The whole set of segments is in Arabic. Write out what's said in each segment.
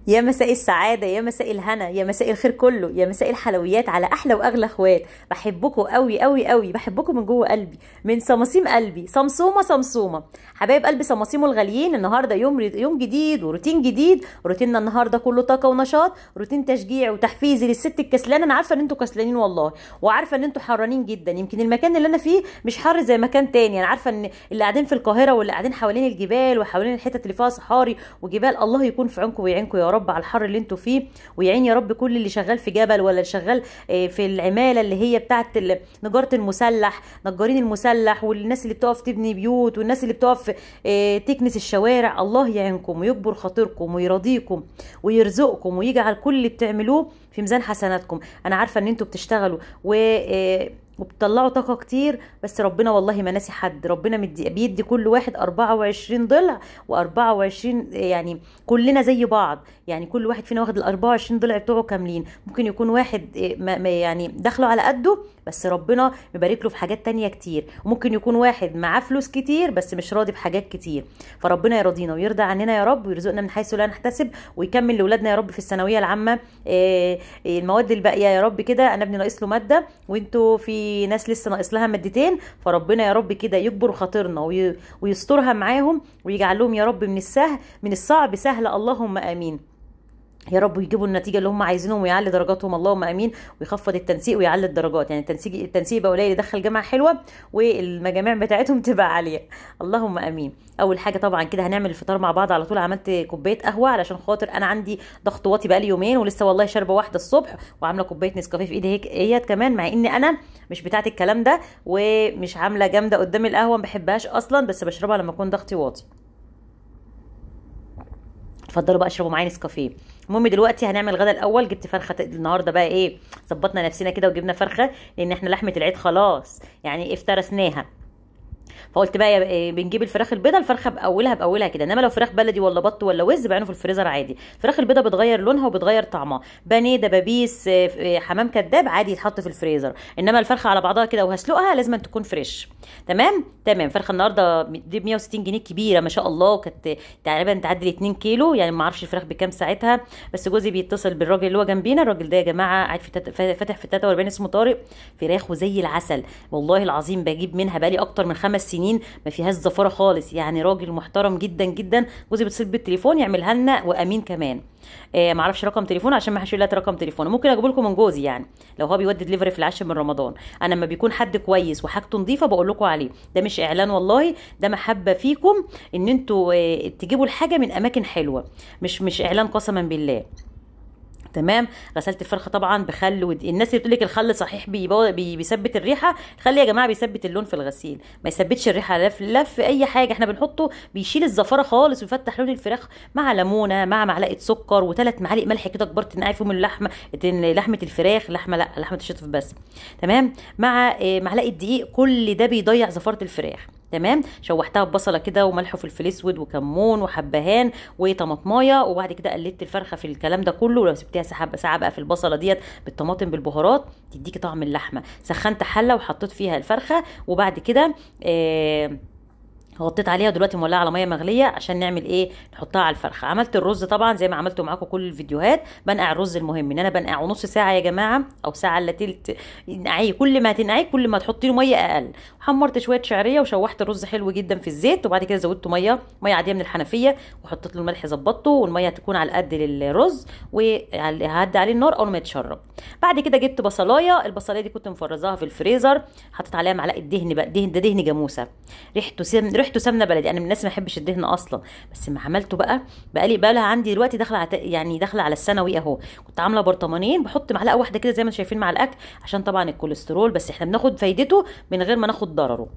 يا مساء السعادة، يا مساء الهنا، يا مساء الخير كله، يا مساء الحلويات على أحلى وأغلى أخوات. بحبكم قوي قوي قوي، بحبكم من جوه قلبي، من صماصيم قلبي. صمصومة صمصومة حبايب قلبي، صماصيم الغاليين. النهاردة يوم جديد وروتين جديد. روتيننا النهاردة كله طاقة ونشاط، روتين تشجيع وتحفيزي للست الكسلانة. أنا عارفة إن أنتوا كسلانين والله، وعارفة إن أنتوا حرانين جدا. يمكن المكان اللي أنا فيه مش حر زي مكان تاني. أنا عارفة إن اللي قاعدين في القاهرة واللي قاعدين حوالين الجبال وحوالين الحتت اللي فيها صحاري وجبال، الله يكون في عونكم ويعينكم يا رب على الحر اللي انتوا فيه. ويعين يا رب كل اللي شغال في جبل ولا اللي شغال في العماله اللي هي بتاعه نجاره المسلح، نجارين المسلح، والناس اللي بتقف تبني بيوت، والناس اللي بتقف تكنس الشوارع. الله يعينكم ويكبر خاطركم ويرضيكم ويرزقكم ويجعل كل اللي بتعملوه في ميزان حسناتكم. انا عارفه ان انتوا بتشتغلوا وبتطلعوا طاقه كتير، بس ربنا والله ما ناسي حد. ربنا بيدي كل واحد 24 ضلع و24، يعني كلنا زي بعض. يعني كل واحد فينا واخد ال 24 ضلع بتوعه كاملين. ممكن يكون واحد يعني دخله على قده بس ربنا مبارك له في حاجات تانية كتير، وممكن يكون واحد معاه فلوس كتير بس مش راضي بحاجات كتير. فربنا يرضينا ويرضى عننا يا رب، ويرزقنا من حيث لا نحتسب، ويكمل لاولادنا يا رب في الثانويه العامه المواد الباقيه يا رب كده. انا ابني ناقص له ماده، وانتوا في ناس لسه ناقص لها مادتين. فربنا يا رب كده يكبر خاطرنا ويسترها معاهم، ويجعل لهم يا رب من الصعب سهل. اللهم امين يا رب. ويجيبوا النتيجه اللي هم عايزينهم ويعلي درجاتهم، اللهم امين. ويخفض التنسيق ويعلي الدرجات، يعني التنسيق يبقى قليل يدخل جامعه حلوه، والمجاميع بتاعتهم تبقى عاليه. اللهم امين. اول حاجه طبعا كده هنعمل الفطار مع بعض على طول. عملت كوبايه قهوه علشان خاطر انا عندي ضغط واطي بقالي يومين، ولسه والله شاربه واحده الصبح، وعامله كوبايه نسكافيه في ايدي هيك ايات كمان، مع اني انا مش بتاعه الكلام ده، ومش عامله جامده قدام القهوه، ما بحبهاش اصلا، بس بشربها لما اكون ضغطي واطي. اتفضلوا بقى اشربوا معايا نسكافيه. المهم دلوقتي هنعمل الغدا الاول. جبت فرخه النهارده بقى ايه، ظبطنا نفسنا كده وجبنا فرخه، لان احنا لحمه العيد خلاص يعني افترسناها. فقلت بقى بنجيب الفراخ البيضه، الفرخه باولها كده. انما لو فراخ بلدي ولا بط ولا وز بعينه في الفريزر عادي. الفراخ البيضه بتغير لونها وبتغير طعمها. بانيه، دبابيس، حمام كداب عادي يتحط في الفريزر. انما الفرخه على بعضها كده وهسلقها لازم تكون فريش. تمام. فرخه النهارده دي ب 160 جنيه، كبيره ما شاء الله، كانت تقريبا تعدي 2 كيلو. يعني ما اعرفش الفراخ بكام ساعتها، بس جوزي بيتصل بالراجل اللي هو جنبينا. الراجل ده يا جماعه قاعد فاتح في 43 اسمه طارق، فراخ وزي العسل والله العظيم. بجيب منها بقالي اكتر من 5 سنين ما فيهاش زفاره خالص. يعني راجل محترم جدا جدا. جوزي بيتصل بالتليفون يعملها لنا، وامين كمان. ما اعرفش رقم تليفون عشان ما حدش يقول لي رقم تليفونه. ممكن اجيب لكم من جوزي، يعني لو هو بيودي دليفري في العاشر من رمضان. انا لما بيكون حد كويس وحاجته نظيفه بقول لكم عليه. ده مش اعلان والله، ده محبه فيكم ان انتوا تجيبوا الحاجه من اماكن حلوه، مش اعلان قسما بالله. تمام. غسلت الفرخه طبعا بخل الناس اللي بتقول لك الخل صحيح بيثبت الريحه، الخل يا جماعه بيثبت اللون في الغسيل، ما يثبتش الريحه. لا في اي حاجه احنا بنحطه بيشيل الزفاره خالص ويفتح لون الفراخ، مع ليمونه، مع معلقه سكر، و3 معالق ملح كده كبار تنقعي فيهم لحمه الفراخ، لحمه الشطف بس. تمام. مع معلقه دقيق. كل ده بيضيع زفاره الفراخ. تمام. شوحتها ببصله كده وملح وفلفل اسود وكمون وحبهان وطماطمايه، وبعد كده قلبت الفرخه في الكلام ده كله. ولو سبتيها ساعه بقى في البصله ديت بالطماطم بالبهارات تديكي طعم اللحمه. سخنت حله وحطيت فيها الفرخه، وبعد كده غطيت عليها، ودلوقتي مولعه على ميه مغليه عشان نعمل ايه، نحطها على الفرخه. عملت الرز طبعا زي ما عملته معاكم كل الفيديوهات. بنقع الرز، المهم ان انا بنقعه نص ساعه يا جماعه، او ساعه الا تلت. نقعيه، كل ما تنقعيه كل ما تحطي له ميه اقل. حمرت شويه شعريه وشوحت الرز حلو جدا في الزيت، وبعد كده زودته ميه عاديه من الحنفيه، وحطيت له الملح ظبطته، والميه تكون على قد للرز، وهدي عليه النار اول ما يتشرب. بعد كده جبت بصلايه. البصلايه دي كنت مفرزاها في الفريزر، حطيت عليها معلقه دهن بقى. دهن جاموسه، ريحته سمنه بلدي. انا من الناس ما بحبش الدهن اصلا، بس ما عملته بقى لها عندي دلوقتي داخله على السنوي اهو. كنت عامله برطمانين، بحط معلقه واحده كده زي ما انتم شايفين مع الاكل، عشان طبعا الكوليسترول، بس احنا بناخد فايدته من غير ما ناخد ضرره.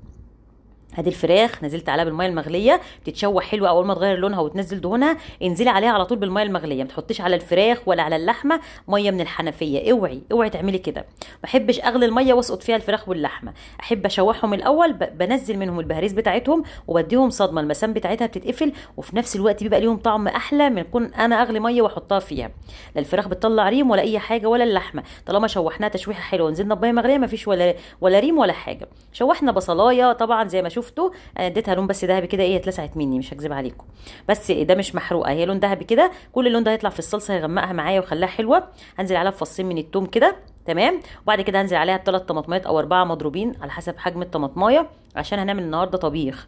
ادي الفراخ نزلت عليها بالميه المغليه، بتتشوح حلوه. اول ما تغير لونها وتنزل دهونها انزلي عليها على طول بالميه المغليه. ما تحطيش على الفراخ ولا على اللحمه ميه من الحنفيه، اوعي تعملي كده. ما بحبش اغلي الميه واسقط فيها الفراخ واللحمه. احب اشوحهم الاول، بنزل منهم البهاريز بتاعتهم وبديهم صدمه، المسام بتاعتها بتتقفل، وفي نفس الوقت بيبقى ليهم طعم احلى من كون انا اغلي ميه واحطها فيها. لا الفراخ بتطلع ريم ولا اي حاجه، ولا اللحمه. طالما شوحناها تشويحه حلوه ونزلنا بميه مغليه مفيش ولا ريم ولا حاجه. شوحنا بصلايه طبعا زي ما شفتوا انا اديتها لون بس ذهبي كده، ايه اتلسعت مني مش هكذب عليكم، بس ده مش محروقه، هي لون ذهبي كده. كل اللون ده هيطلع في الصلصه هيغمقها معايا ويخليها حلوه. هنزل عليها بفصين من التوم كده تمام. وبعد كده هنزل عليها ب3 طماطمات او 4 مضروبين على حسب حجم الطماطمايه، عشان هنعمل النهارده طبيخ.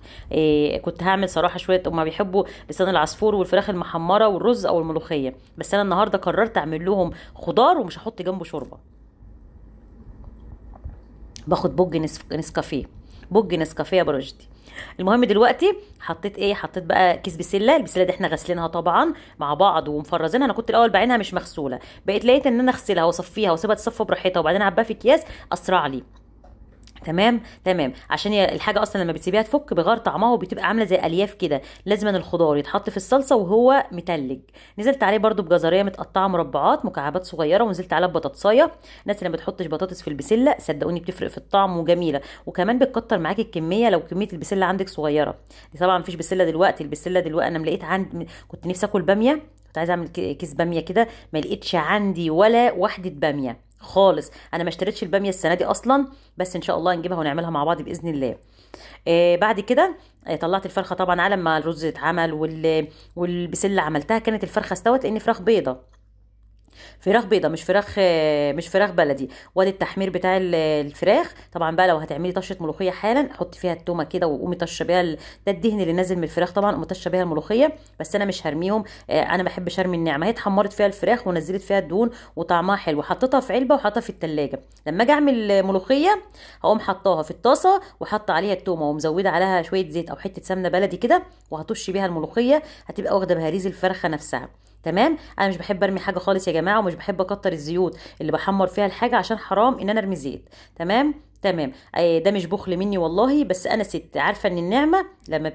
كنت هعمل صراحه شويه، هما بيحبوا لسان العصفور والفراخ المحمره والرز او الملوخيه، بس انا النهارده قررت اعمل لهم خضار ومش هحط جنبه شوربه. باخد بوج نسكافيه، بوج نسكافيه يا برشدي. المهم دلوقتي حطيت ايه، حطيت بقى كيس بسله. البسله دي احنا غاسلينها طبعا مع بعض ومفرزينها. انا كنت الاول بعينها مش مغسوله، بقيت لقيت ان انا اغسلها واصفيها واسيبها تصفى براحتها وبعدين اعبيها في اكياس اسرع لي. تمام تمام، عشان الحاجه اصلا لما بتسيبيها تفك بغير طعمها وبتبقى عامله زي الياف كده. لازم أن الخضار يتحط في الصلصه وهو متلج. نزلت عليه برده بجزريه متقطعه مربعات مكعبات صغيره، ونزلت عليه ببطاطسايه. الناس اللي ما بتحطش بطاطس في البسله صدقوني بتفرق في الطعم وجميله، وكمان بتكتر معاكي الكميه لو كميه البسله عندك صغيره. دي طبعا مفيش بسله دلوقتي، البسله دلوقتي انا لقيت كنت نفسي اكل باميه، كنت عايزه اعمل كيس باميه كده، ما لقيتش عندي ولا وحده باميه خالص. انا ما اشتريتش الباميه السنه دي اصلا، بس ان شاء الله نجيبها ونعملها مع بعض باذن الله. بعد كده طلعت الفرخه طبعا على ما الرز اتعمل والبسله عملتها، كانت الفرخه استوت لان فراخ بيضه، فراخ بيضه مش فراخ بلدي. وادي التحمير بتاع الفراخ. طبعا بقى لو هتعملي طشه ملوخيه حالا حطي فيها التومه كده وقومي طشه بيها ده الدهن اللي نازل من الفراخ طبعا، قومي طشه بيها الملوخيه. بس انا مش هرميهم، انا ما بحبش ارمي النعمه. هي اتحمرت فيها الفراخ ونزلت فيها الدهون وطعمها حلو، حطيتها في علبه وحطها في التلاجة. لما اجي اعمل ملوخيه هقوم حطاها في الطاسه وحط عليها التومه ومزوده عليها شويه زيت او حته سمنه بلدي كده، وهطش بيها الملوخيه، هتبقى واخده بهاريز الفرخه نفسها. تمام. انا مش بحب ارمي حاجه خالص يا جماعه، ومش بحب اكتر الزيوت اللي بحمر فيها الحاجه عشان حرام ان انا ارمي زيت. تمام تمام. ده مش بخل مني والله، بس انا ست عارفه ان النعمه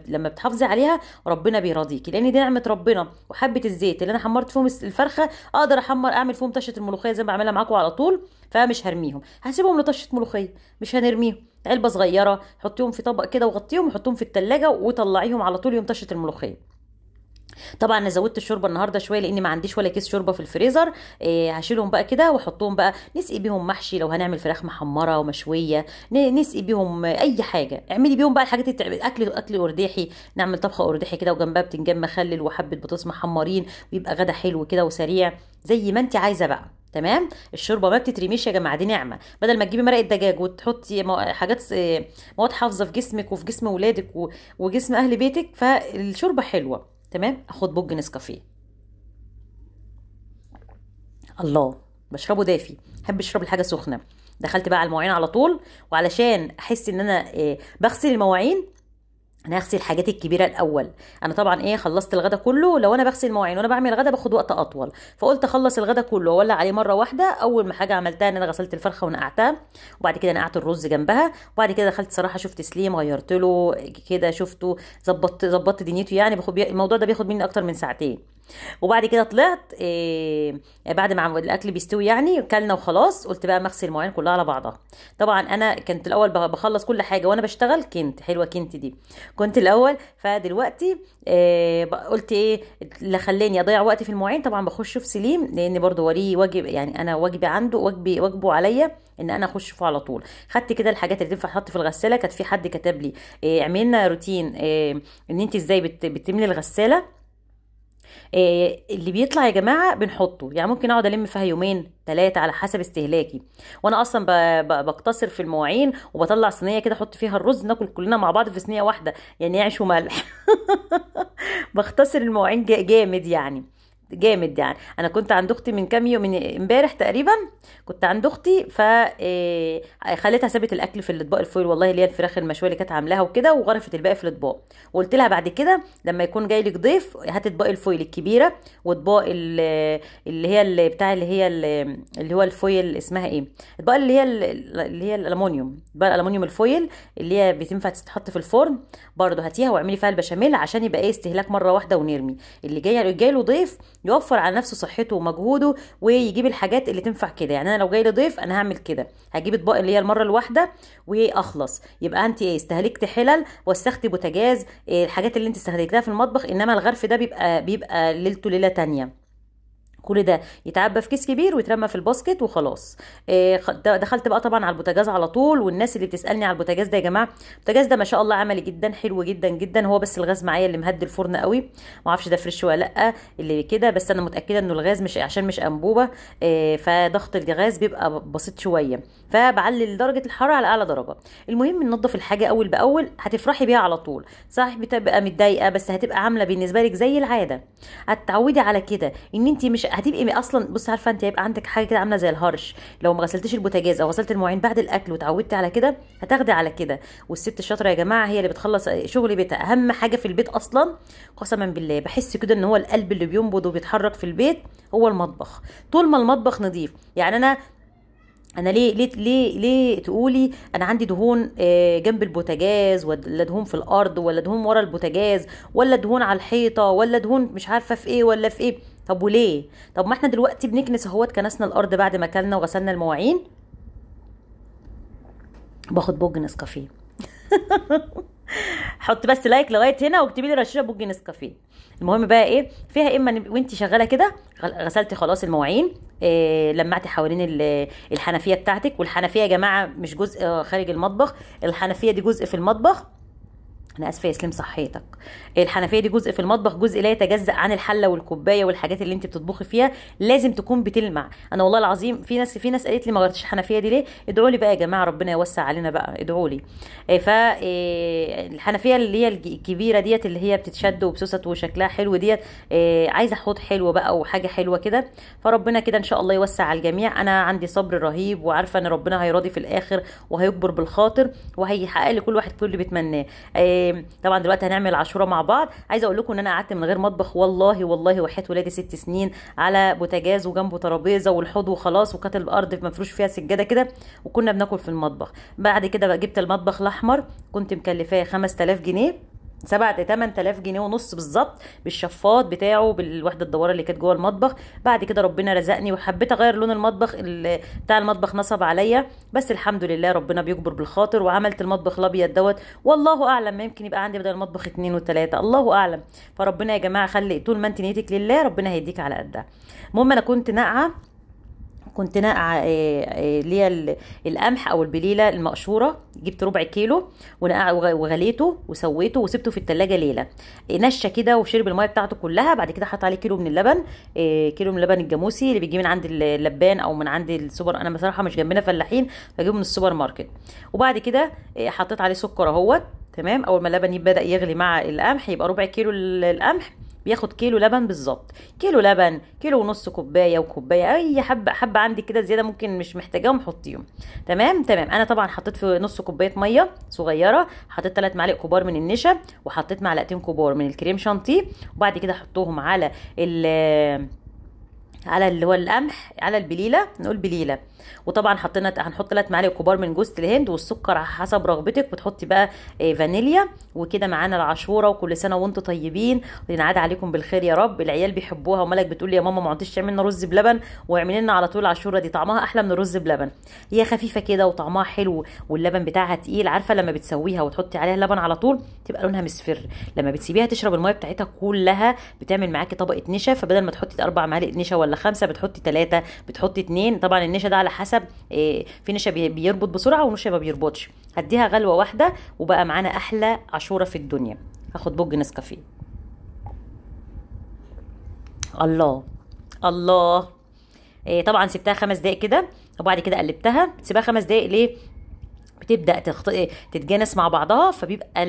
لما بتحافظي عليها ربنا بيراضيكي، لان دي نعمه ربنا. وحبه الزيت اللي انا حمرت فيهم الفرخه اقدر اعمل فيهم طشه الملوخيه زي ما بعملها معاكم على طول، فمش هرميهم، هسيبهم لطشه ملوخيه مش هنرميهم. علبه صغيره حطيهم في طبق كده وغطيهم وحطيهم في التلاجة وطلعيهم على طول يوم طشه الملوخيه. طبعا انا زودت الشوربه النهارده شويه لاني ما عنديش ولا كيس شوربه في الفريزر. هشيلهم بقى كده واحطهم بقى، نسقي بيهم محشي لو هنعمل فراخ محمره ومشويه، نسقي بيهم اي حاجه، اعملي بيهم بقى الحاجات اللي اكل ارداحي. نعمل طبخه ارداحي كده وجنبها بتنجان مخلل وحبه بطاطس محمرين، ويبقى غدا حلو كده وسريع زي ما انت عايزه بقى. تمام. الشوربه ما بتترميش يا جماعه، دي نعمه. بدل ما تجيبي مرقه دجاج وتحطي حاجات مواد حافظه في جسمك وفي جسم ولادك وجسم اهل بيتك، فالشوربه حلوه. تمام. اخد بوج نسكافيه، الله بشربه دافي، بحب اشرب الحاجه سخنه. دخلت بقى على المواعين على طول، وعلشان احس ان انا بغسل المواعين انا هغسل الحاجات الكبيره الاول. انا طبعا خلصت الغدا كله، لو انا بغسل المواعين وانا بعمل الغدا باخد وقت اطول، فقلت اخلص الغدا كله واولع عليه مره واحده. اول ما حاجه عملتها ان انا غسلت الفرخه ونقعتها، وبعد كده نقعت الرز جنبها، وبعد كده دخلت صراحه شفت سليم غيرت له كده، شفته ظبطت دنيته يعني. الموضوع ده بياخد مني اكتر من ساعتين. وبعد كده طلعت بعد ما الاكل بيستوي يعني كلنا وخلاص، قلت بقى مغسل المواعين كلها على بعضها. طبعا انا كنت الاول بخلص كل حاجه وانا بشتغل، كنت حلوه دي كنت الاول. فدلوقتي قلت اللي خلاني اضيع وقت في المواعين طبعا بخش في سليم، لان برضو وليه واجب يعني، انا واجبي عنده واجبه عليا ان انا اخش فيه على طول. خدت كده الحاجات اللي تنفع تحط في الغساله. كانت في حد كتب لي اعملنا روتين ان انت ازاي بتملي الغساله. اللي بيطلع يا جماعه بنحطه، يعني ممكن اقعد الم فيها يومين 3 على حسب استهلاكي. وانا اصلا بقتصر في المواعين وبطلع صينيه كده احط فيها الرز ناكل كلنا مع بعض في صينيه واحده، يعني عيش وملح. بختصر المواعين جامد يعني، جامد يعني. انا كنت عند اختي من كام يوم، من امبارح تقريبا كنت عند اختي، ف خليتها سابت الاكل في الاطباق الفويل والله، اللي هي الفراخ المشويه اللي كانت عاملاها وكده، وغرفت الباقي في الاطباق. وقلت لها بعد كده لما يكون جاي لك ضيف هات اطباق الفويل الكبيره، واطباق اللي هي اللي هو الفويل اسمها ايه، اطباق اللي هي الالومنيوم، اطباق الالومنيوم الفويل اللي هي بتنفع تتحط في الفرن برضه، هاتيها واعملي فيها البشاميل عشان يبقى استهلاك مره واحده ونرمي. اللي جاي له ضيف يوفر على نفسه صحته ومجهوده ويجيب الحاجات اللي تنفع كده. يعني انا لو جاي لي ضيف انا هعمل كده، هجيب اطباق اللي هي المره الواحده واخلص. يبقى انت استهلكت حلل وسختي بوتاجاز، الحاجات اللي انت استهلكتها في المطبخ، انما الغرف ده بيبقى ليلته ليله تانية. كل ده يتعبى في كيس كبير ويترمى في الباسكت وخلاص. دخلت بقى طبعا على البوتاجاز على طول. والناس اللي بتسالني على البوتاجاز ده يا جماعه، البوتاجاز ده ما شاء الله عملي جدا، حلو جدا جدا. هو بس الغاز معايا اللي مهدي الفرن قوي، ما اعرفش ده فريش ولا لا اللي كده، بس انا متاكده انه الغاز مش عشان مش انبوبه، فضغط الغاز بيبقى بسيط شويه، فبعلي درجه الحراره على اعلى درجه. المهم ننضف الحاجه اول باول، هتفرحي بيها على طول. صح بتبقى متضايقه بس هتبقى عامله بالنسبه لك زي العاده، هتتعودي على كده ان انت مش هتبقي اصلا. بص عارفه انت هيبقى عندك حاجه كده عامله زي الهرش، لو ما غسلتيش البوتاجاز او غسلت المواعين بعد الاكل وتعودتي على كده هتاخدي على كده. والست الشاطره يا جماعه هي اللي بتخلص شغل بيتها. اهم حاجه في البيت اصلا قسما بالله بحس كده ان هو القلب اللي بينبض وبيتحرك في البيت هو المطبخ. طول ما المطبخ نظيف، يعني انا ليه تقولي انا عندي دهون جنب البوتاجاز، ولا دهون في الارض، ولا دهون ورا البوتاجاز، ولا دهون على الحيطه، ولا دهون مش عارفه في ايه ولا في ايه؟ طب وليه؟ طب ما احنا دلوقتي بنكنس اهوت، كنسنا الارض بعد ما اكلنا وغسلنا المواعين. باخد بوج نسكافيه. حط بس لايك لغايه هنا واكتبي لي رشيشه بوج نسكافيه. المهم بقى ايه فيها؟ اما وانت شغاله كده غسلتي خلاص المواعين، لمعتي حوالين الحنفيه بتاعتك. والحنفيه يا جماعه مش جزء خارج المطبخ، الحنفيه دي جزء في المطبخ. انا اسفه يسلم صحتك. الحنفيه دي جزء في المطبخ، جزء لا يتجزأ عن الحله والكوبايه والحاجات اللي انت بتطبخي فيها، لازم تكون بتلمع. انا والله العظيم في ناس قالت لي ما غيرتش الحنفيه دي ليه؟ ادعوا لي بقى يا جماعه ربنا يوسع علينا بقى، ادعوا لي. الحنفيه اللي هي الكبيره ديت اللي هي بتتشد وبسوست وشكلها حلو ديت، عايزه حوض حلو بقى وحاجه حلوه كده. فربنا كده ان شاء الله يوسع على الجميع. انا عندي صبر رهيب وعارفه ان ربنا هيراضي في الاخر وهيكبر بالخاطر وهيحقق لي كل واحد كل اللي بيتمناه. طبعا دلوقتي هنعمل عاشوره مع بعض. عايزه اقول لكم ان انا قعدت من غير مطبخ والله وحياه ولادي 6 سنين على بوتاجاز وجنبه ترابيزه والحوض وخلاص، وكانت الارض مفروش فيها سجاده كده، وكنا بناكل في المطبخ. بعد كده بقى جبت المطبخ الاحمر، كنت مكلفاه 5000 جنيه 8000 جنيه ونص بالظبط، بالشفاط بتاعه بالوحده الدواره اللي كانت جوه المطبخ. بعد كده ربنا رزقني وحبيت اغير لون المطبخ، بتاع المطبخ نصب عليا، بس الحمد لله ربنا بيجبر بالخاطر وعملت المطبخ الابيض دوت. والله اعلم ما يمكن يبقى عندي بدل المطبخ 2 و3، الله اعلم. فربنا يا جماعه خلي طول ما انت نيتك لله ربنا هيديك على قدها. المهم انا كنت ناقعه اللي هي القمح او البليله المقشوره، جبت ربع كيلو وغليته وسويته وسبته في التلاجة ليله نشه كده، وشرب الميه بتاعته كلها. بعد كده حط عليه كيلو من اللبن، كيلو من اللبن الجاموسي اللي بيجي من عند اللبان او من عند السوبر. انا بصراحه مش جنبنا فلاحين بجيبه من السوبر ماركت. وبعد كده حطيت عليه سكر اهوت تمام. اول ما اللبن بدا يغلي مع القمح يبقى ربع كيلو القمح بياخد كيلو لبن بالظبط، كيلو لبن، كيلو ونص كوبايه وكوبايه، اي حبه عندك كده زياده ممكن مش محتاجاهم حطيهم. تمام. انا طبعا حطيت في نص كوبايه ميه صغيره، حطيت 3 معالق كبار من النشا، وحطيت معلقتين كبار من الكريم شانتيه، وبعد كده حطوهم على اللي هو القمح، على البليله، نقول بليله. وطبعا هنحط 3 معالق كبار من جوز الهند، والسكر حسب رغبتك، وتحطي بقى فانيليا. وكده معانا العاشوره، وكل سنه وانتم طيبين وينعاد عليكم بالخير يا رب. العيال بيحبوها، وملك بتقول لي يا ماما ما عدتش تعملي لنا رز بلبن، واعملي لنا على طول العاشوره دي، طعمها احلى من الرز بلبن. هي خفيفه كده وطعمها حلو، واللبن بتاعها تقيل. عارفه لما بتسويها وتحطي عليها لبن على طول تبقى لونها مصفر، لما بتسيبيها تشرب الميه بتاعتها كلها بتعمل معاكي طبقه نشا. فبدل ما تحطي 4 معالق نشا ولا 5، بتحطي 3، بتحطي 2. طبعا النشا ده على حسب، في نشا بيربط بسرعه ونشا ما بيربطش. هديها غلوه واحده وبقى معانا احلى عاشوره في الدنيا. هاخد بوج نسكافيه. الله الله. طبعا سبتها 5 دقايق كده، وبعد كده قلبتها. بتسيبها 5 دقايق ليه؟ بتبدا تتجانس مع بعضها، فبيبقى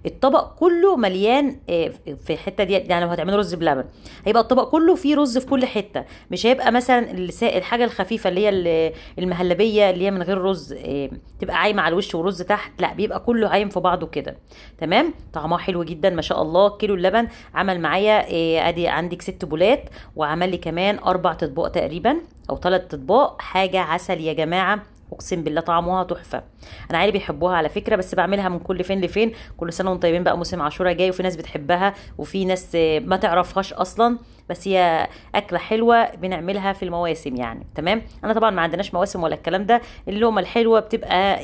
الطبق كله مليان في الحته دي. يعني لو هتعملوا رز بلبن هيبقى الطبق كله فيه رز في كل حته، مش هيبقى مثلا الحاجه الخفيفه اللي هي المهلبيه اللي هي من غير رز تبقى عايمه على الوش ورز تحت، لا بيبقى كله عايم في بعضه كده. تمام. طعمها حلو جدا ما شاء الله. كيلو اللبن عمل معايا ادي عندك 6 بولات، وعمل لي كمان 4 اطباق تقريبا او 3 اطباق. حاجه عسل يا جماعه، اقسم بالله طعمها تحفه. انا عيالي بيحبوها على فكره، بس بعملها من كل فين لفين. كل سنه وانتم طيبين بقى، موسم عاشوراء جاي، وفي ناس بتحبها وفي ناس ما تعرفهاش اصلا، بس هي اكله حلوه بنعملها في المواسم يعني. تمام. انا طبعا ما عندناش مواسم ولا الكلام ده. اللقمه الحلوه بتبقى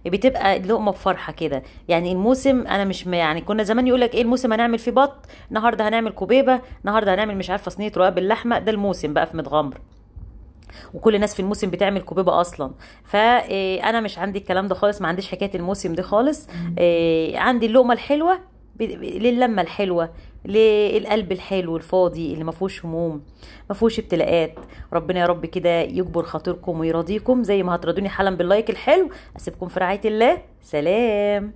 بتبقى اللقمه بفرحه كده. يعني الموسم انا مش يعني كنا زمان يقول لك ايه الموسم، هنعمل فيه بط، النهارده هنعمل كوبيبه، النهارده هنعمل مش عارفه صينيه رقاق باللحمه. ده الموسم بقى في متغمر، وكل الناس في الموسم بتعمل كوبيبه اصلا. فانا مش عندي الكلام ده خالص، ما عنديش حكايه الموسم دي خالص. عندي اللقمه الحلوه للمه الحلوه، للقلب الحلو الفاضي اللي ما فيهوش هموم، ما فيهوش ابتلاءات. ربنا يا رب كده يجبر خاطركم ويرضيكم زي ما هترضوني حالا باللايك الحلو. اسيبكم في رعايه الله، سلام.